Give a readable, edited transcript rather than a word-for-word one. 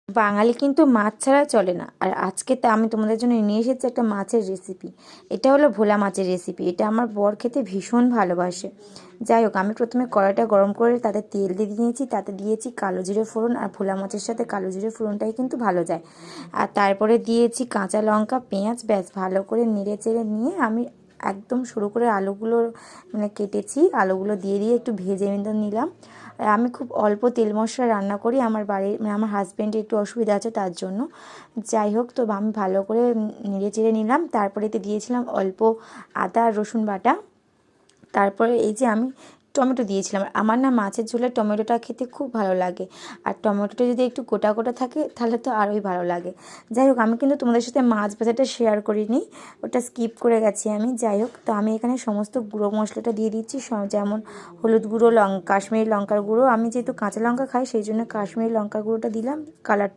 বাঙালি কিন্তু মাছ ছাড়া চলে না। আর আজকে তা আমি তোমাদের জন্য নিয়ে এসেছি একটা মাছের রেসিপি। এটা হলো ভোলা মাছের রেসিপি। এটা আমার বর খেতে ভীষণ ভালোবাসে। যাই হোক, আমি প্রথমে কড়াইটা গরম করে তাতে তেল দিয়ে দিয়েছি, তাতে দিয়েছি কালো জিরে ফোড়ন। আর ভোলা মাছের সাথে কালো জিরে ফোড়নটাই কিন্তু ভালো যায়। আর তারপরে দিয়েছি কাঁচা লঙ্কা, পেঁয়াজ। ব্যাস ভালো করে নেড়ে চেড়ে নিয়ে আমি একদম শুরু করে আলুগুলো কেটেছি, আলুগুলো দিয়ে দিয়ে একটু ভেজে নিলাম। আর আমি খুব অল্প তেল মশলা রান্না করি, আমার বাড়ির আমার হাজব্যান্ডের একটু অসুবিধা আছে তার জন্য। যাই হোক, তো আমি ভালো করে নেড়ে চেড়ে নিলাম। তারপরে এতে দিয়েছিলাম অল্প আদা আর রসুন বাটা। তারপরে এই যে আমি টমেটো দিয়েছিলাম। আমার না মাছের ঝোলে টমেটোটা খেতে খুব ভালো লাগে। আর টমেটোটা যদি একটু গোটা গোটা থাকে তাহলে তো আরোই ভালো লাগে। যাই হোক, আমি কিন্তু তোমাদের সাথে মাছ ভাজাটা শেয়ার করিনি, ওটা স্কিপ করে গেছি আমি। যাই হোক, তো আমি এখানে সমস্ত গুঁড়ো মশলাটা দিয়ে দিচ্ছি, যেমন হলুদ গুঁড়ো, কাশ্মীরি লঙ্কার গুঁড়ো। আমি যেহেতু কাঁচা লঙ্কা খাই সেই জন্য কাশ্মীরি লঙ্কার গুঁড়োটা দিলাম, কালার